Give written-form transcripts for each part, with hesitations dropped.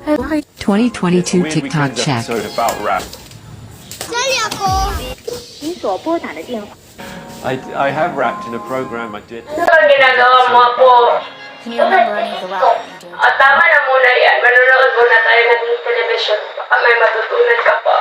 2022 TikTok check. I have rapped in a program I did. Ang ginagawa mo po. Can you remember any of the rap that you did? Tama na muna yan. Manonood muna tayo ng television. Baka may matutunan ka pa.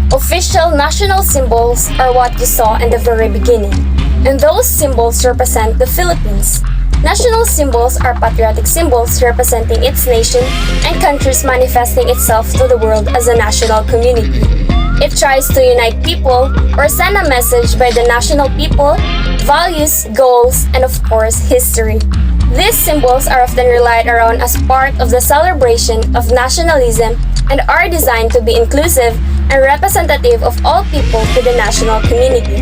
Official national symbols are what you saw in the very beginning, and those symbols represent the Philippines. National symbols are patriotic symbols representing its nation and countries manifesting itself to the world as a national community. It tries to unite people or send a message by the national people, values, goals, and of course, history. These symbols are often relied around as part of the celebration of nationalism and are designed to be inclusive and representative of all people to the national community.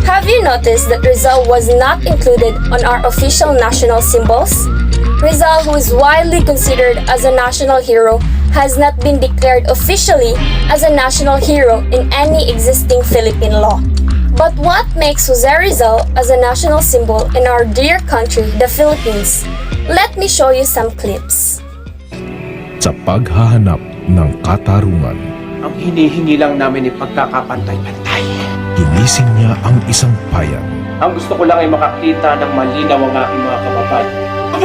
Have you noticed that Rizal was not included on our official national symbols? Rizal, who is widely considered as a national hero, has not been declared officially as a national hero in any existing Philippine law. But what makes Jose Rizal as a national symbol in our dear country, the Philippines? Let me show you some clips. Sa paghahanap ng katarungan, ang hinihingi lang namin ay pagkakapantay-pantay. ginising niya ang isang bayan. Ang gusto ko lang ay makakita ng malinaw ang aking mga kababayan. At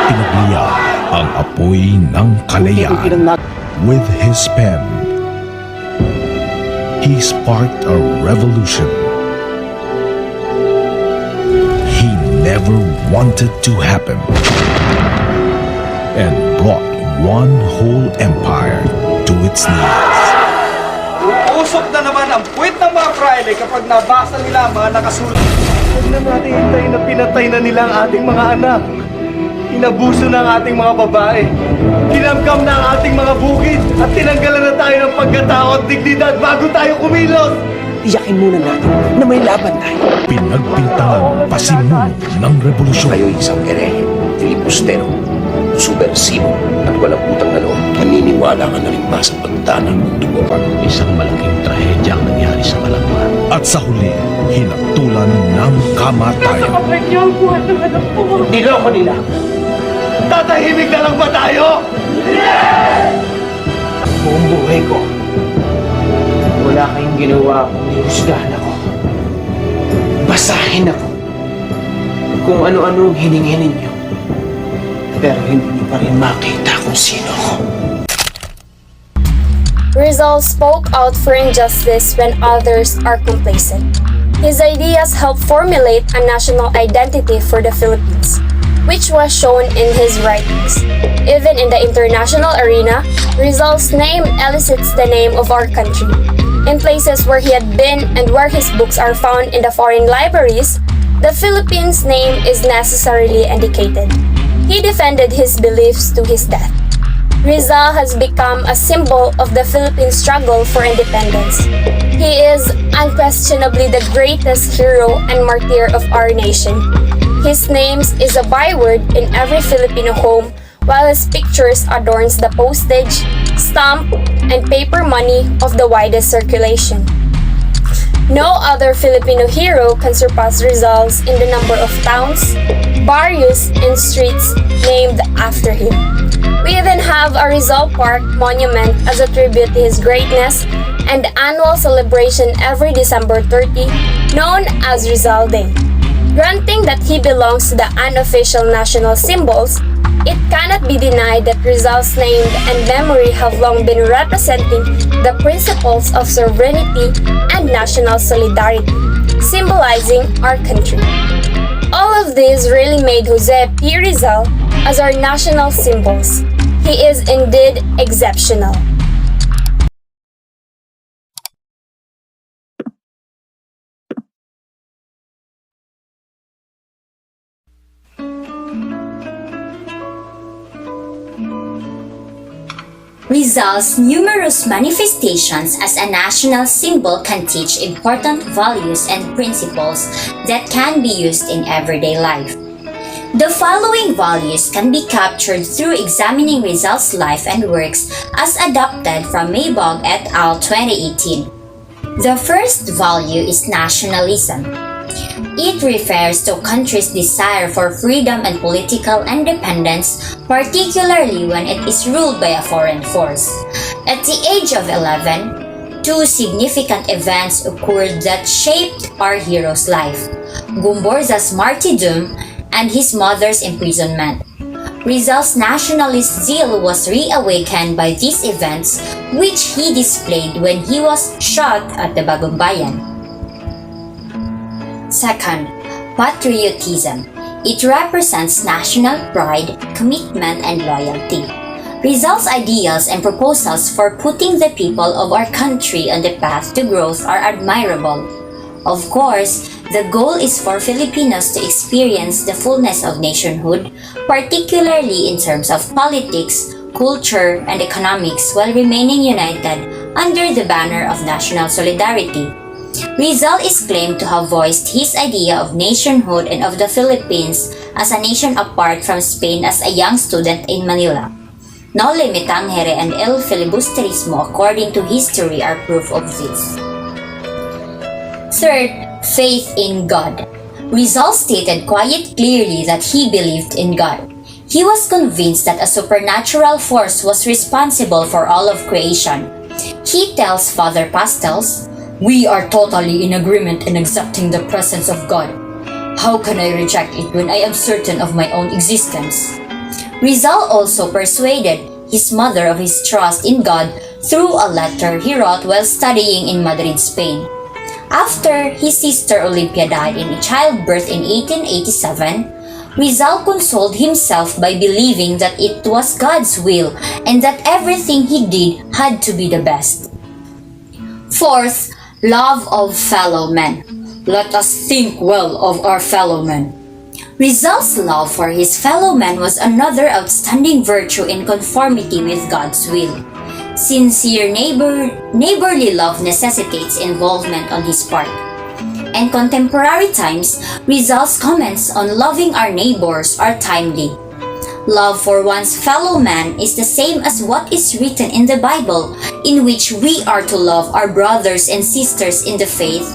pinaglia ang apoy ng kalayaan. With his pen, he sparked a revolution he never wanted to happen, and brought one whole empire to its knees. Uusok na naman ang puwit ng mga fraile kapag nabasa nila ang mga nakasulat. Huwag na natin hintayin na pinatay na nila ang ating mga anak. Inabuso na ang ating mga babae. Kinamkam na ang ating mga bukid at tinanggalan na tayo ng pagkatao at dignidad bago tayo kumilos. Tiyakin muna natin na may laban tayo. Pinagpintangan pasimuno ng revolusyon. Kayo'y isang herehe, filibustero, subversibo at walang utang na loob. Naniniwala ka na rin ba sa pagtanan ng dugo? Isang malaking trahedya ang nangyari sa Kalamba. At sa huli, hinatulan ng kamatayan. Niloko nila. Tatahimik na lang ba tayo? Buong buhay ko, wala kayong ginawa kundi husgahan ako. Basahin ako. Kung ano-ano ang hiningi ninyo. Pero hindi niyo pa rin makita kung sino ako. Rizal spoke out for injustice when others are complacent. His ideas helped formulate a national identity for the Philippines, which was shown in his writings. Even in the international arena, Rizal's name elicits the name of our country. In places where he had been and where his books are found in the foreign libraries, the Philippines' name is necessarily indicated. He defended his beliefs to his death. Rizal has become a symbol of the Philippine struggle for independence. He is unquestionably the greatest hero and martyr of our nation. His name is a byword in every Filipino home, while his pictures adorns the postage, stamp, and paper money of the widest circulation. No other Filipino hero can surpass Rizal's in the number of towns, barrios, and streets named after him. We even have a Rizal Park monument as a tribute to his greatness and annual celebration every December 30, known as Rizal Day. Granting that he belongs to the unofficial national symbols, it cannot be denied that Rizal's name and memory have long been representing the principles of sovereignty and national solidarity, symbolizing our country. All of this really made Jose P. Rizal as our national symbols. He is indeed exceptional. Rizal's numerous manifestations as a national symbol can teach important values and principles that can be used in everyday life. The following values can be captured through examining Rizal's life and works as adopted from Maybog et al. 2018. The first value is nationalism. It refers to a country's desire for freedom and political independence, particularly when it is ruled by a foreign force. At the age of 11, two significant events occurred that shaped our hero's life: Gumborza's martyrdom and his mother's imprisonment. Rizal's nationalist zeal was reawakened by these events, which he displayed when he was shot at the Bagumbayan. Second, patriotism. It represents national pride, commitment, and loyalty. Rizal's ideals and proposals for putting the people of our country on the path to growth are admirable. Of course, the goal is for Filipinos to experience the fullness of nationhood, particularly in terms of politics, culture, and economics, while remaining united under the banner of national solidarity. Rizal is claimed to have voiced his idea of nationhood and of the Philippines as a nation apart from Spain as a young student in Manila. Noli me tangere and el filibusterismo, according to history, are proof of this. Third, faith in God. Rizal stated quite clearly that he believed in God. He was convinced that a supernatural force was responsible for all of creation. He tells Father Pastels, "We are totally in agreement in accepting the presence of God. How can I reject it when I am certain of my own existence?" Rizal also persuaded his mother of his trust in God through a letter he wrote while studying in Madrid, Spain. After his sister Olympia died in childbirth in 1887, Rizal consoled himself by believing that it was God's will and that everything he did had to be the best. Fourth, love of fellow men. Let us think well of our fellow men. Rizal's love for his fellow men was another outstanding virtue in conformity with God's will. Sincere neighborly love necessitates involvement on his part. In contemporary times, Rizal's comments on loving our neighbors are timely. Love for one's fellow man is the same as what is written in the Bible, in which we are to love our brothers and sisters in the faith,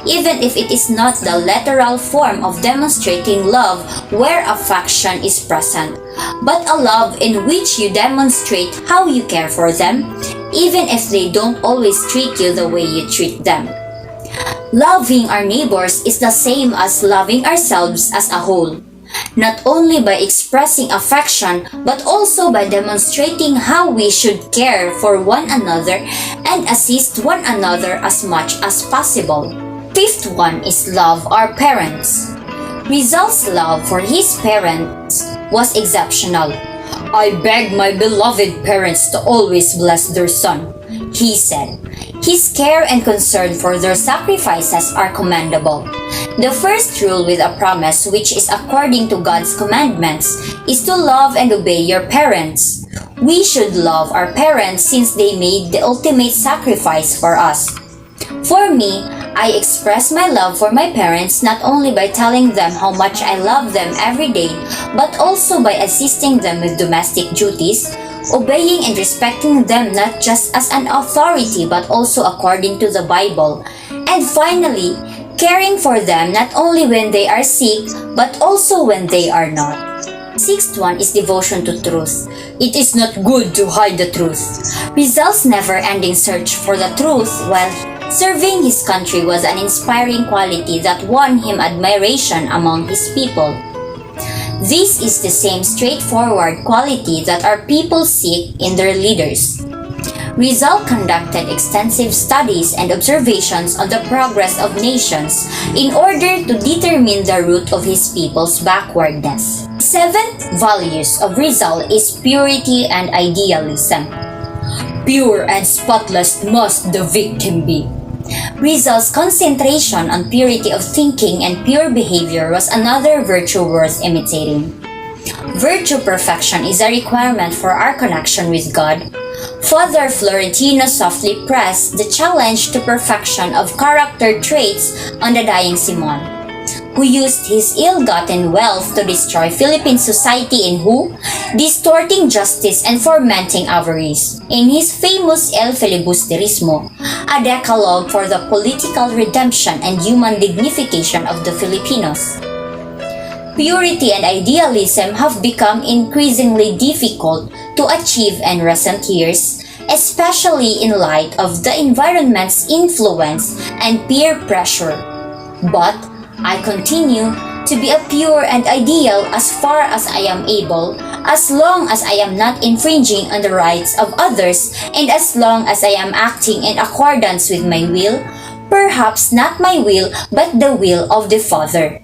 even if it is not the literal form of demonstrating love where affection is present, but a love in which you demonstrate how you care for them, even if they don't always treat you the way you treat them. Loving our neighbors is the same as loving ourselves as a whole, not only by expressing affection but also by demonstrating how we should care for one another and assist one another as much as possible. Fifth one is love our parents. Rizal's love for his parents was exceptional. "I beg my beloved parents to always bless their son," he said. His care and concern for their sacrifices are commendable. The first rule with a promise, which is according to God's commandments, is to love and obey your parents. We should love our parents since they made the ultimate sacrifice for us. For me, I express my love for my parents not only by telling them how much I love them every day, but also by assisting them with domestic duties, obeying and respecting them not just as an authority but also according to the Bible, and finally, caring for them not only when they are sick but also when they are not. Sixth one is devotion to truth. It is not good to hide the truth. Rizal's never-ending search for the truth while serving his country was an inspiring quality that won him admiration among his people. This is the same straightforward quality that our people seek in their leaders. Rizal conducted extensive studies and observations on the progress of nations in order to determine the root of his people's backwardness. The seventh values of Rizal is purity and idealism. Pure and spotless must the victim be. Rizal's concentration on purity of thinking and pure behavior was another virtue worth imitating. Virtue perfection is a requirement for our connection with God. Father Florentino softly pressed the challenge to perfection of character traits on the dying Simon, who used his ill-gotten wealth to destroy Philippine society and who, distorting justice and fomenting avarice. In his famous El Filibusterismo, a decalogue for the political redemption and human dignification of the Filipinos. Purity and idealism have become increasingly difficult to achieve in recent years, especially in light of the environment's influence and peer pressure. But I continue to be a pure and ideal as far as I am able, as long as I am not infringing on the rights of others and as long as I am acting in accordance with my will, perhaps not my will but the will of the Father.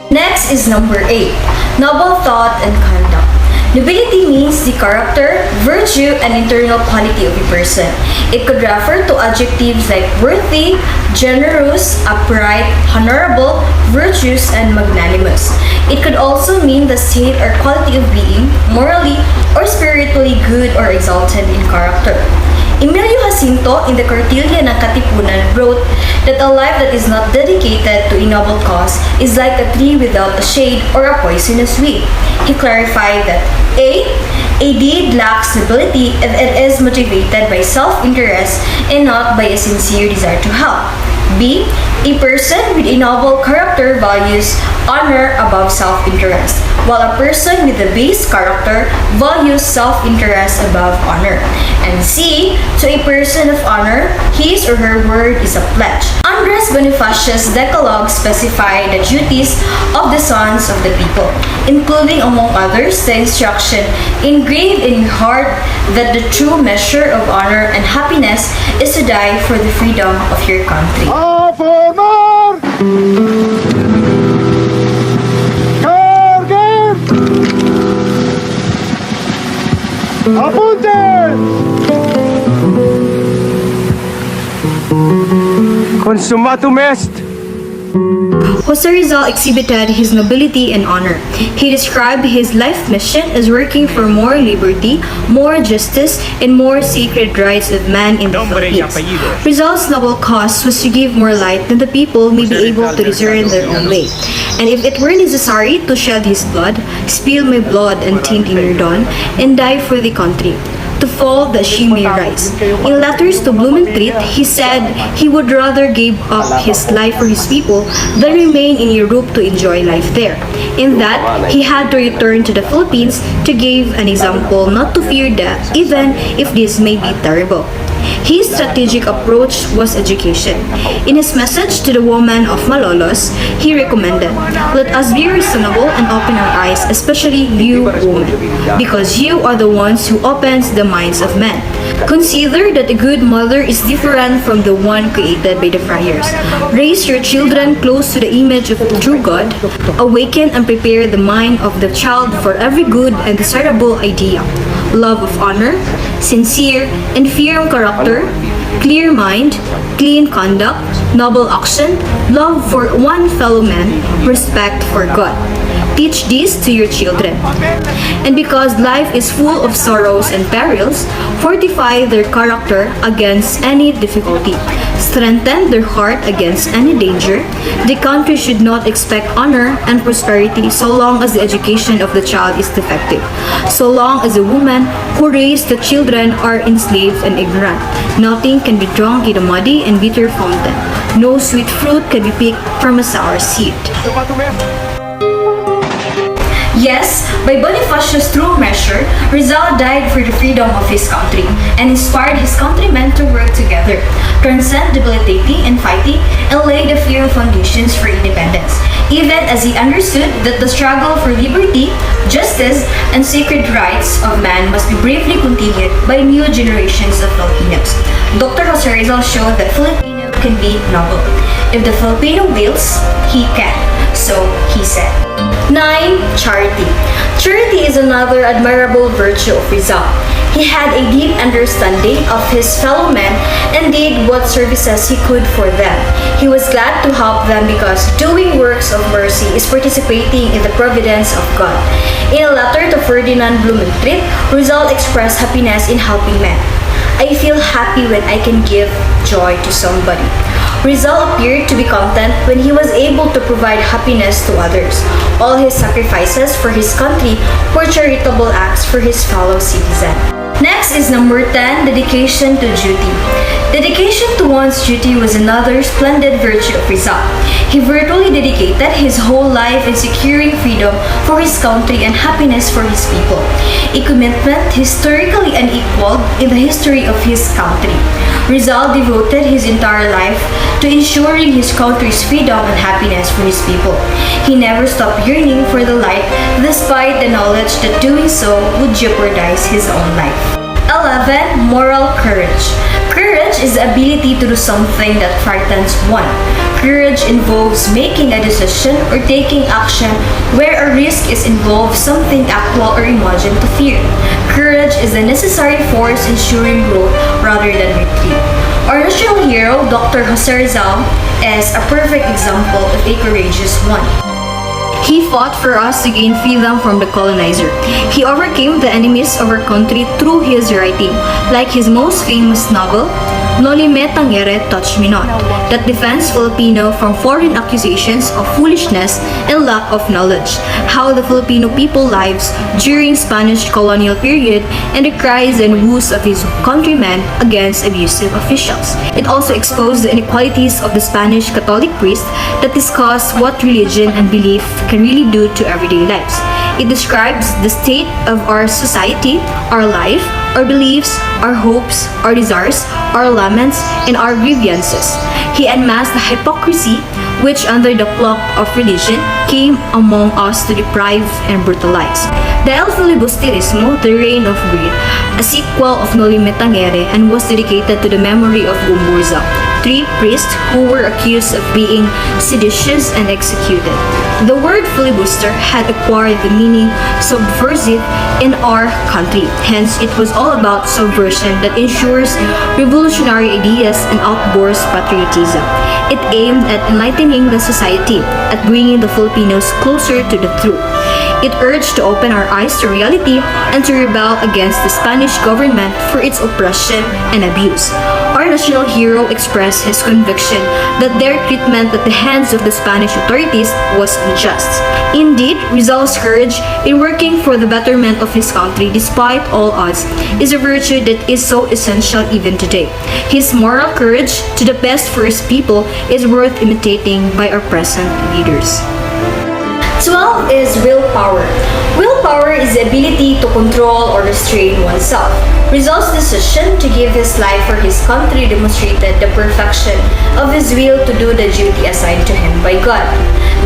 Next is number 8, noble thought and conduct. Nobility means the character, virtue, and internal quality of a person. It could refer to adjectives like worthy, generous, upright, honorable, virtuous, and magnanimous. It could also mean the state or quality of being morally or spiritually good or exalted in character. Emilio Jacinto in the Cartilla ng Katipunan wrote that a life that is not dedicated to a noble cause is like a tree without a shade or a poisonous weed. He clarified that A deed lacks nobility if it is motivated by self-interest and not by a sincere desire to help. B. A person with a noble character values honor above self-interest, while a person with a base character values self-interest above honor. And C. To a person of honor, his or her word is a pledge. Andres Bonifacius' Decalogue specified the duties of the sons of the people, including among others the instruction engraved in your heart that the true measure of honor and happiness is to die for the freedom of your country. A formar! Carguen! Apunten! Consumatum est! Jose Rizal exhibited his nobility and honor. He described his life mission as working for more liberty, more justice, and more sacred rights of man in the Philippines. Rizal's noble cause was to give more light that the people may be able to discern their own way. And if it were necessary to shed his blood, spill my blood and taint in your dawn, and die for the country, to fall that she may rise. In letters to Blumentritt, he said he would rather give up his life for his people than remain in Europe to enjoy life there. In that, he had to return to the Philippines to give an example not to fear death, even if this may be terrible. His strategic approach was education. In his message to the woman of Malolos, he recommended, "Let us be reasonable and open our eyes, especially you women, because you are the ones who opens the minds of men. Consider that a good mother is different from the one created by the friars. Raise your children close to the image of the true God. Awaken and prepare the mind of the child for every good and desirable idea. Love of honor, sincere and firm character, clear mind, clean conduct, noble action, love for one fellow man, respect for God. Teach this to your children. And because life is full of sorrows and perils, fortify their character against any difficulty. Strengthen their heart against any danger. The country should not expect honor and prosperity so long as the education of the child is defective, so long as the women who raise the children are enslaved and ignorant. Nothing can be drunk in a muddy and bitter fountain. No sweet fruit can be picked from a sour seed." Yes, by Bonifacio's true measure, Rizal died for the freedom of his country and inspired his countrymen to work together, transcend debilitating and fighting, and lay the firm foundations for independence, even as he understood that the struggle for liberty, justice, and sacred rights of man must be bravely continued by new generations of Filipinos. Dr. Jose Rizal showed that Filipino can be noble. If the Filipino wills, he can. So he said. 9. Charity. Charity is another admirable virtue of Rizal. He had a deep understanding of his fellow men and did what services he could for them. He was glad to help them because doing works of mercy is participating in the providence of God. In a letter to Ferdinand Blumentritt, Rizal expressed happiness in helping men. I feel happy when I can give joy to somebody. Rizal appeared to be content when he was able to provide happiness to others. All his sacrifices for his country were charitable acts for his fellow citizen. Next is number 10, dedication to duty. Dedication to one's duty was another splendid virtue of Rizal. He virtually dedicated his whole life in securing freedom for his country and happiness for his people, a commitment historically unequaled in the history of his country. Rizal devoted his entire life to ensuring his country's freedom and happiness for his people. He never stopped yearning for the light despite the knowledge that doing so would jeopardize his own life. 11. Moral courage. Courage is the ability to do something that frightens one. Courage involves making a decision or taking action where a risk is involved, something actual or imagined to fear. Courage is a necessary force ensuring growth rather than retreat. Our national hero, Dr. Jose Rizal, is a perfect example of a courageous one. He fought for us to gain freedom from the colonizer. He overcame the enemies of our country through his writing, like his most famous novel, Noli Me Tangere Touch Me Not, that defends Filipino from foreign accusations of foolishness and lack of knowledge, how the Filipino people lives during Spanish colonial period, and the cries and woes of his countrymen against abusive officials. It also exposed the inequalities of the Spanish Catholic priest that discuss what religion and belief can really do to everyday lives. It describes the state of our society, our life, our beliefs, our hopes, our desires, our laments, and our grievances. He unmasked the hypocrisy which under the cloak of religion came among us to deprive and brutalize. The El Filibusterismo, The Reign of Greed, a sequel of Noli Me Tangere, and was dedicated to the memory of Gumburza, 3 priests who were accused of being seditious and executed. The word filibuster had acquired the meaning subversive in our country. Hence, it was all about subversion that ensures revolutionary ideas and outbursts patriotism. It aimed at enlightening the society, at bringing the Filipinos closer to the truth. It urged to open our eyes to reality and to rebel against the Spanish government for its oppression and abuse. Our national hero expressed his conviction that their treatment at the hands of the Spanish authorities was unjust. Indeed, Rizal's courage in working for the betterment of his country despite all odds is a virtue that is so essential even today. His moral courage to the best for his people is worth imitating by our present leaders. 12 is willpower. Willpower is the ability to control or restrain oneself. Rizal's decision to give his life for his country demonstrated the perfection of his will to do the duty assigned to him by God.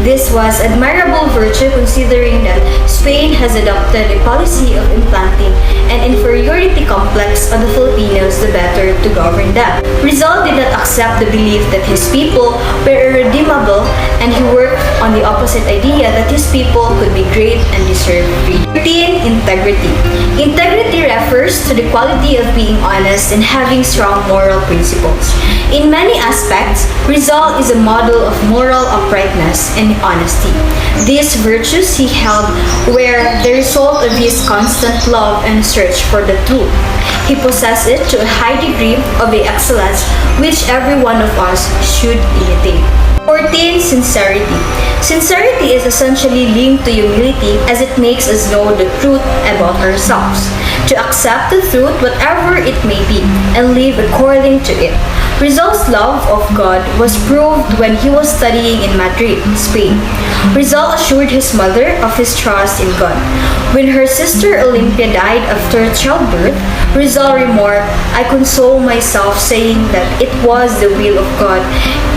This was admirable virtue considering that Spain has adopted a policy of implanting an inferiority complex on the Filipinos the better to govern them. Rizal did not accept the belief that his people were irredeemable, and he worked on the opposite idea that his people could be great and deserve freedom. 13. Integrity. Integrity refers to the quality of being honest and having strong moral principles. In many aspects, Rizal is a model of moral uprightness and honesty. These virtues he held were the result of his constant love and search for the truth. He possessed it to a high degree of the excellence which every one of us should imitate. 14. Sincerity. Sincerity is essentially linked to humility as it makes us know the truth about ourselves. to accept the truth whatever it may be and live according to it. Rizal's love of God was proved when he was studying in Madrid, Spain. Rizal assured his mother of his trust in God. When her sister Olympia died after childbirth, Rizal remarked, "I console myself saying that it was the will of God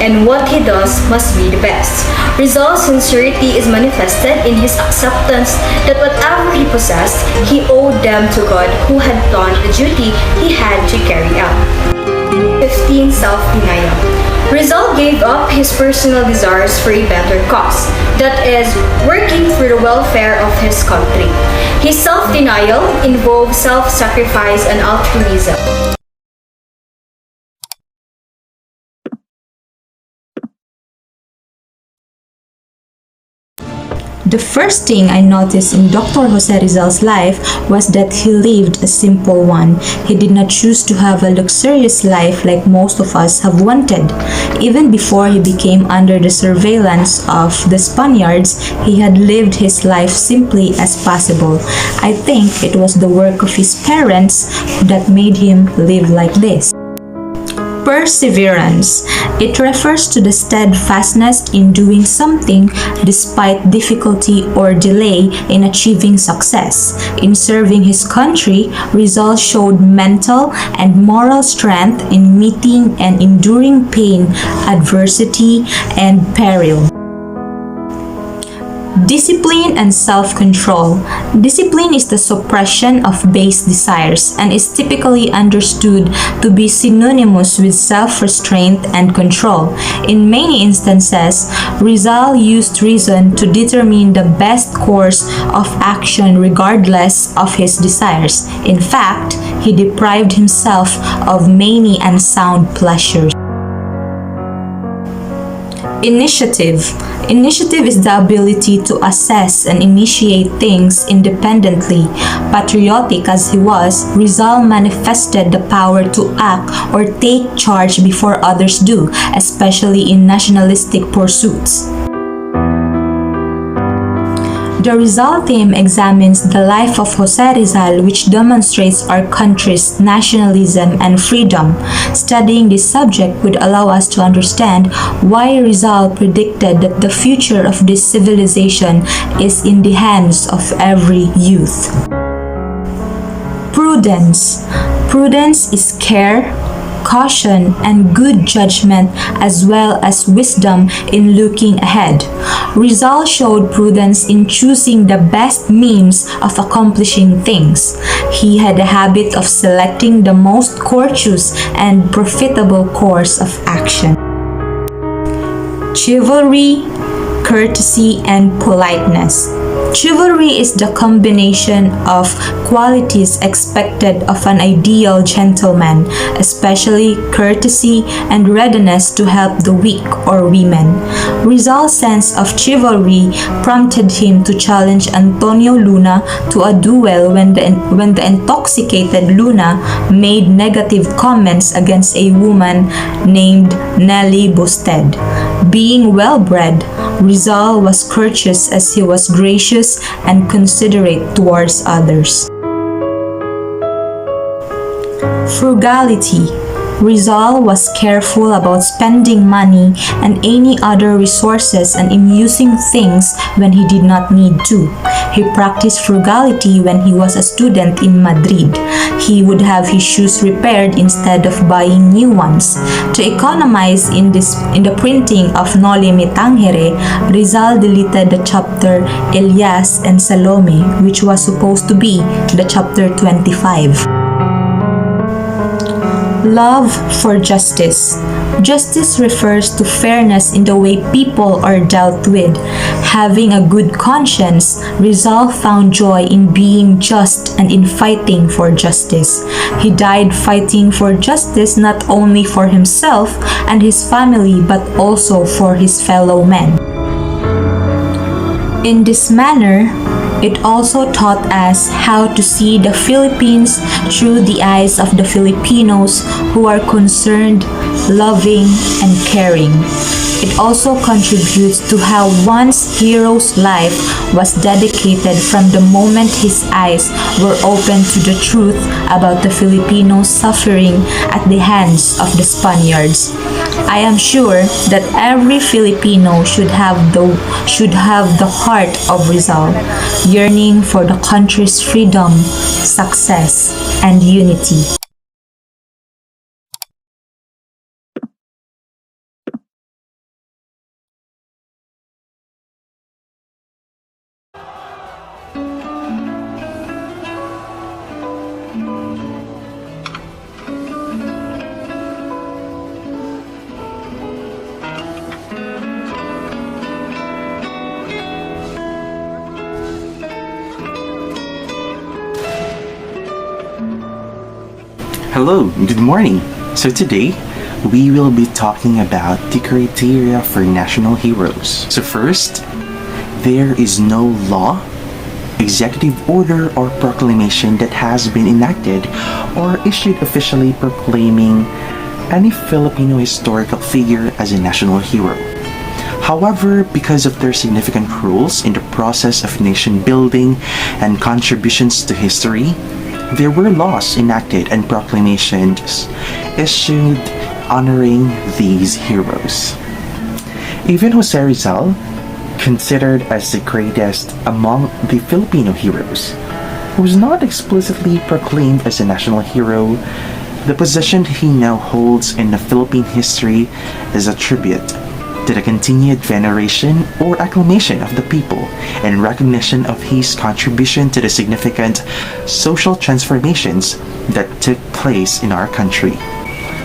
and what he does must be the best." Rizal's sincerity is manifested in his acceptance that whatever he possessed, he owed them to God who had done the duty he had to carry out. 15. Self-denial. Rizal gave up his personal desires for a better cause, that is, working for the welfare of his country. His self-denial involved self-sacrifice and altruism. The first thing I noticed in Dr. Jose Rizal's life was that he lived a simple one. He did not choose to have a luxurious life like most of us have wanted. Even before he became under the surveillance of the Spaniards, he had lived his life simply as possible. I think it was the work of his parents that made him live like this. Perseverance. It refers to the steadfastness in doing something despite difficulty or delay in achieving success. In serving his country, Rizal showed mental and moral strength in meeting and enduring pain, adversity, and peril. Discipline and self-control. Discipline is the suppression of base desires and is typically understood to be synonymous with self-restraint and control. In many instances, Rizal used reason to determine the best course of action regardless of his desires. In fact, he deprived himself of many unsound pleasures. Initiative. Initiative is the ability to assess and initiate things independently. Patriotic as he was, Rizal manifested the power to act or take charge before others do, especially in nationalistic pursuits. The Rizal theme examines the life of Jose Rizal, which demonstrates our country's nationalism and freedom. Studying this subject would allow us to understand why Rizal predicted that the future of this civilization is in the hands of every youth. Prudence. Prudence is care, caution, and good judgment as well as wisdom in looking ahead. Rizal showed prudence in choosing the best means of accomplishing things. He had a habit of selecting the most courteous and profitable course of action. Chivalry, courtesy, and politeness. Chivalry is the combination of qualities expected of an ideal gentleman, especially courtesy and readiness to help the weak or women. Rizal's sense of chivalry prompted him to challenge Antonio Luna to a duel when the intoxicated Luna made negative comments against a woman named Nelly Busted. Being well-bred, Rizal was courteous as he was gracious and considerate towards others. Frugality. Rizal was careful about spending money and any other resources and in using things when he did not need to. He practiced frugality when he was a student in Madrid. He would have his shoes repaired instead of buying new ones. To economize in the printing of Noli Me Tangere, Rizal deleted the chapter Elias and Salome, which was supposed to be the chapter 25. Love for justice. Justice refers to fairness in the way people are dealt with. Having a good conscience, Rizal found joy in being just and in fighting for justice. He died fighting for justice not only for himself and his family but also for his fellow men. In this manner, It also taught us how to see the Philippines through the eyes of the Filipinos who are concerned, loving, and caring. It also contributes to how one's hero's life was dedicated from the moment his eyes were opened to the truth about the Filipinos suffering at the hands of the Spaniards. I am sure that every Filipino should have the heart of Rizal, yearning for the country's freedom, success, and unity. Hello, good morning. So today, we will be talking about the criteria for national heroes. So first, there is no law, executive order, or proclamation that has been enacted or issued officially proclaiming any Filipino historical figure as a national hero. However, because of their significant roles in the process of nation building and contributions to history, there were laws enacted and proclamations issued honoring these heroes. Even Jose Rizal, considered as the greatest among the Filipino heroes, was not explicitly proclaimed as a national hero. The position he now holds in the Philippine history is a tribute to the continued veneration or acclamation of the people and recognition of his contribution to the significant social transformations that took place in our country.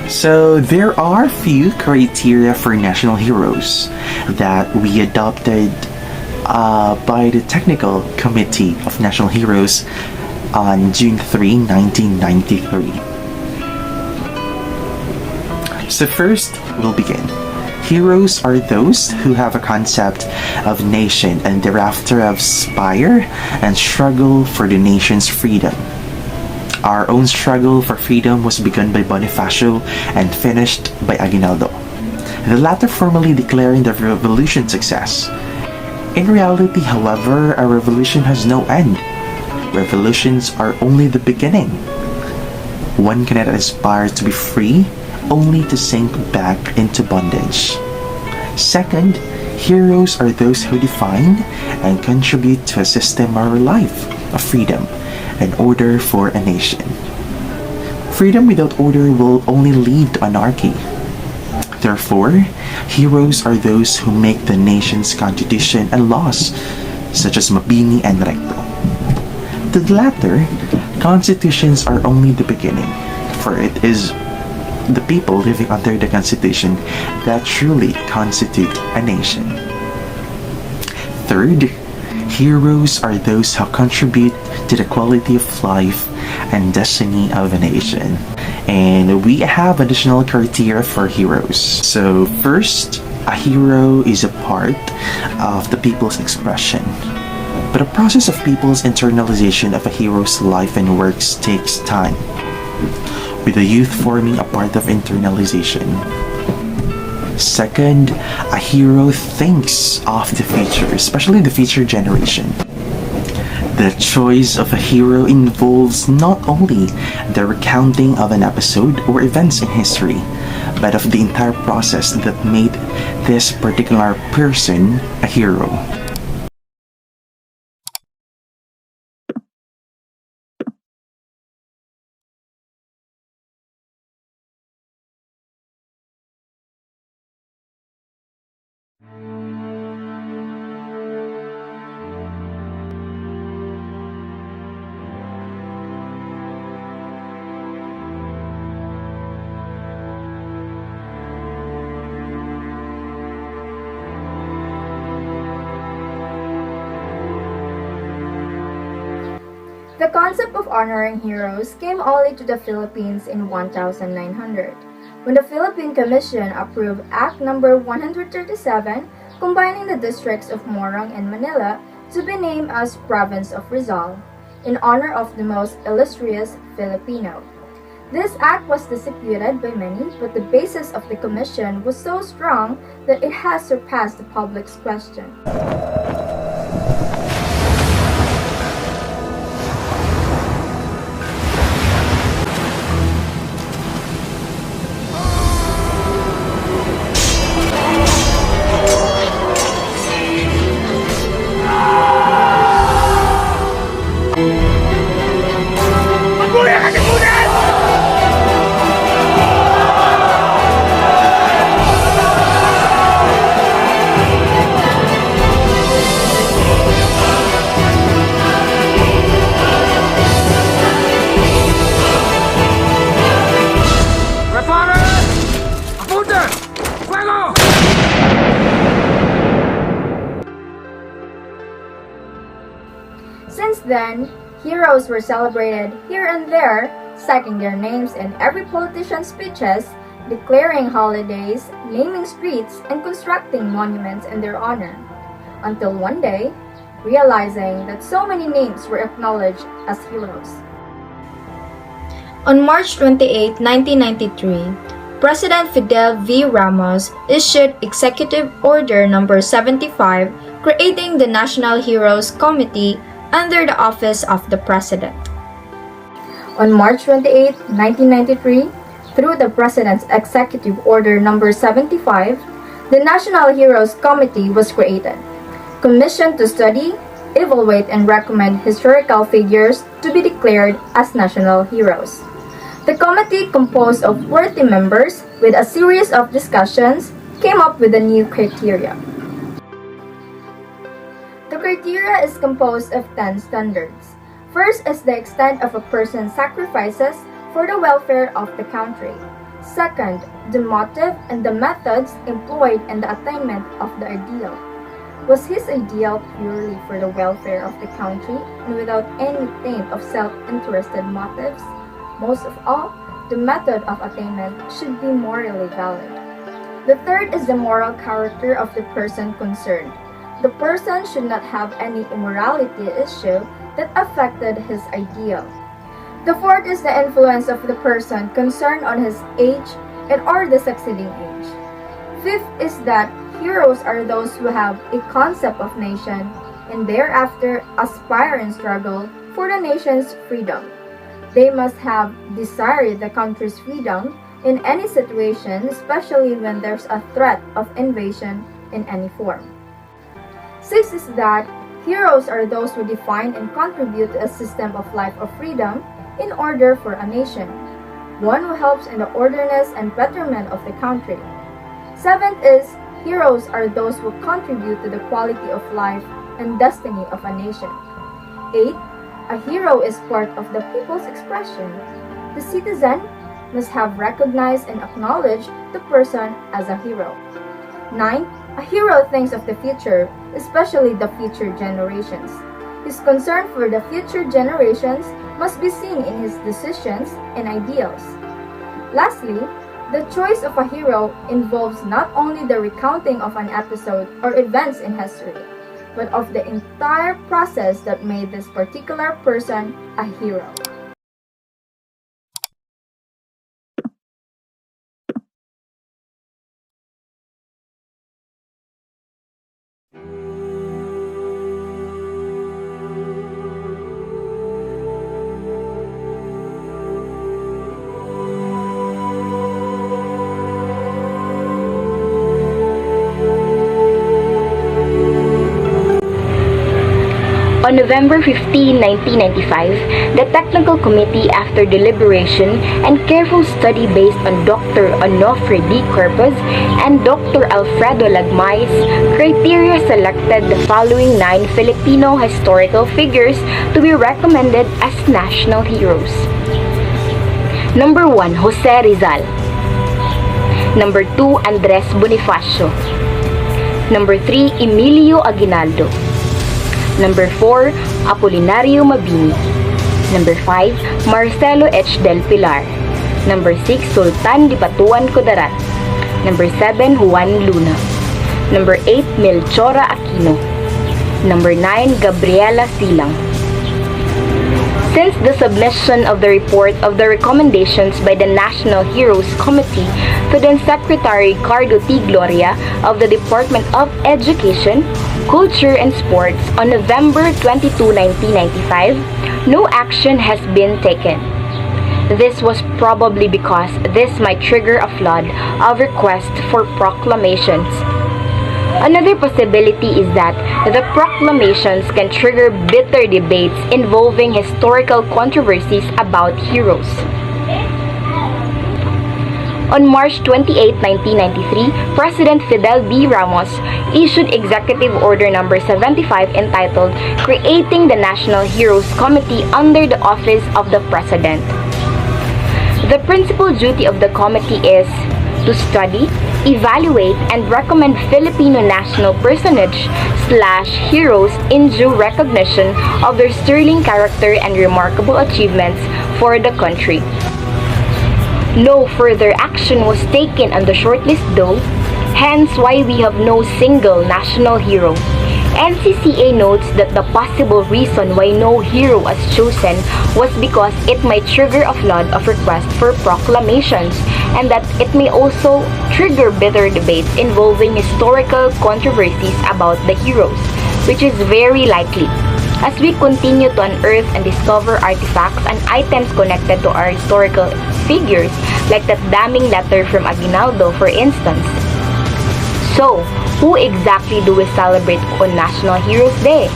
So there are few criteria for national heroes that we adopted by the Technical Committee of National Heroes on June 3, 1993. So first, we'll begin. Heroes are those who have a concept of nation and thereafter aspire and struggle for the nation's freedom. Our own struggle for freedom was begun by Bonifacio and finished by Aguinaldo, the latter formally declaring the revolution's success. In reality, however, a revolution has no end. Revolutions are only the beginning. One cannot aspire to be free only to sink back into bondage. Second, heroes are those who define and contribute to a system or life of freedom and order for a nation. Freedom without order will only lead to anarchy. Therefore, heroes are those who make the nation's constitution and laws, such as Mabini and Recto. To the latter, constitutions are only the beginning, for it is the people living under the Constitution that truly constitute a nation. Third, heroes are those who contribute to the quality of life and destiny of a nation. And we have additional criteria for heroes. So first, a hero is a part of the people's expression. But the process of people's internalization of a hero's life and works takes time, with the youth forming a part of internalization. Second, a hero thinks of the future, especially the future generation. The choice of a hero involves not only the recounting of an episode or events in history, but of the entire process that made this particular person a hero. The concept of honoring heroes came only to the Philippines in 1900, when the Philippine Commission approved Act No. 137 combining the districts of Morong and Manila to be named as Province of Rizal in honor of the most illustrious Filipino. This act was disputed by many, but the basis of the commission was so strong that it has surpassed the public's question. Since then, heroes were celebrated here and there, citing their names in every politician's speeches, declaring holidays, naming streets, and constructing monuments in their honor. Until one day, realizing that so many names were acknowledged as heroes. On March 28, 1993, President Fidel V. Ramos issued Executive Order No. 75 creating the National Heroes Committee under the office of the President. On March 28, 1993, through the President's Executive Order No. 75, the National Heroes Committee was created, commissioned to study, evaluate, and recommend historical figures to be declared as national heroes. The committee, composed of worthy members with a series of discussions, came up with a new criteria. The criteria is composed of 10 standards. First is the extent of a person's sacrifices for the welfare of the country. Second, the motive and the methods employed in the attainment of the ideal. Was his ideal purely for the welfare of the country and without any taint of self-interested motives? Most of all, the method of attainment should be morally valid. The third is the moral character of the person concerned. The person should not have any immorality issue that affected his ideal. The fourth is the influence of the person concerned on his age and or the succeeding age. Fifth is that heroes are those who have a concept of nation and thereafter aspire and struggle for the nation's freedom. They must have desired the country's freedom in any situation, especially when there's a threat of invasion in any form. Sixth is that heroes are those who define and contribute to a system of life of freedom in order for a nation, one who helps in the orderliness and betterment of the country. Seventh is heroes are those who contribute to the quality of life and destiny of a nation. Eighth, a hero is part of the people's expression. The citizen must have recognized and acknowledged the person as a hero. Ninth, a hero thinks of the future, especially the future generations. His concern for the future generations must be seen in his decisions and ideals. Lastly, the choice of a hero involves not only the recounting of an episode or events in history, but of the entire process that made this particular person a hero. On November 15, 1995, the Technical Committee, after deliberation and careful study based on Dr. Onofre D. Corpus and Dr. Alfredo Lagmay's criteria, selected the following 9 Filipino historical figures to be recommended as national heroes. Number 1, Jose Rizal. Number 2, Andres Bonifacio. Number 3, Emilio Aguinaldo. Number 4, Apolinario Mabini. Number 5, Marcelo H. Del Pilar. Number 6, Sultan Dipatuan Kudarat. Number 7, Juan Luna. Number 8, Melchora Aquino. Number 9, Gabriela Silang. Since the submission of the report of the recommendations by the National Heroes Committee to then Secretary Cardo T. Gloria of the Department of Education, Culture and Sports on November 22, 1995, no action has been taken. This was probably because this might trigger a flood of requests for proclamations. Another possibility is that the proclamations can trigger bitter debates involving historical controversies about heroes. On March 28, 1993, President Fidel B. Ramos issued Executive Order No. 75 entitled Creating the National Heroes Committee under the Office of the President. The principal duty of the committee is to study, evaluate, and recommend Filipino national personage/heroes in due recognition of their sterling character and remarkable achievements for the country. No further action was taken on the shortlist though, hence why we have no single national hero. NCCA notes that the possible reason why no hero was chosen was because it might trigger a flood of requests for proclamations and that it may also trigger bitter debates involving historical controversies about the heroes, which is very likely. As we continue to unearth and discover artifacts and items connected to our historical figures, like that damning letter from Aguinaldo, for instance. So, who exactly do we celebrate on National Heroes Day?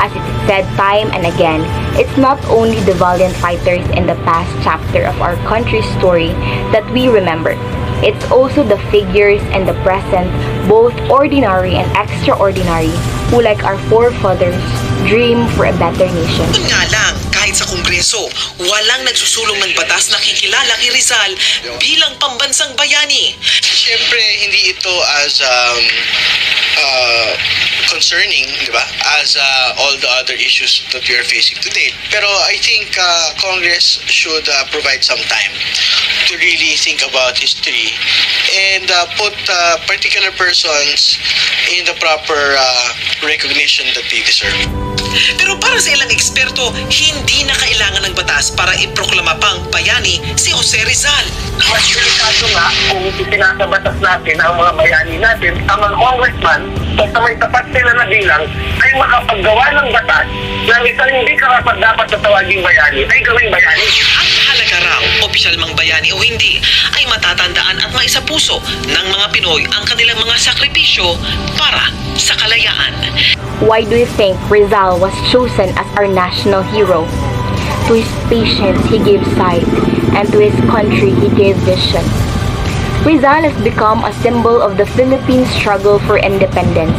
As it is said time and again, it's not only the valiant fighters in the past chapter of our country's story that we remember. It's also the figures in the present, both ordinary and extraordinary, who like our forefathers, dream for a better nation. Yun nga lang, kahit sa Kongreso, walang nagsusulong ng batas na kikilala kay Rizal bilang pambansang bayani. Siyempre, hindi ito as concerning, di ba? As all the other issues that we are facing today. Pero I think Congress should provide some time to really think about history and put particular persons in the proper recognition that they deserve. Pero para sa ilang eksperto, hindi na kailangan ng batas para iproklama pang bayani si Jose Rizal. Mas delikado nga kung ipinasabatas natin ang mga bayani natin, ang mga congressman, basta may tapat sila na bilang, ay makapaggawa ng batas na isang hindi karapat dapat na tawaging bayani ay gawing bayani. Ang mahalaga raw, opisyal mang bayani o hindi, ay matatandaan at maisapuso ng mga Pinoy ang kanilang mga sakripisyo para sa kalayaan. Why do you think Rizal was chosen as our national hero? To his patience, he gave sight, and to his country, he gave vision. Rizal has become a symbol of the Philippine struggle for independence,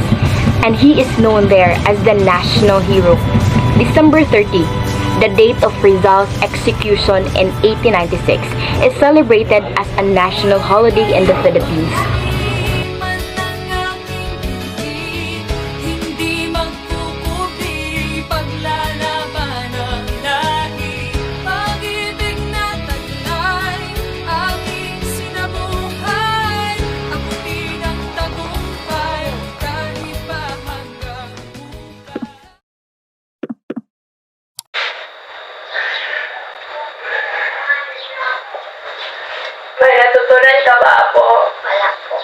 and he is known there as the national hero. December 30, the date of Rizal's execution in 1896, is celebrated as a national holiday in the Philippines. May natutunan ka ba po? Wala po.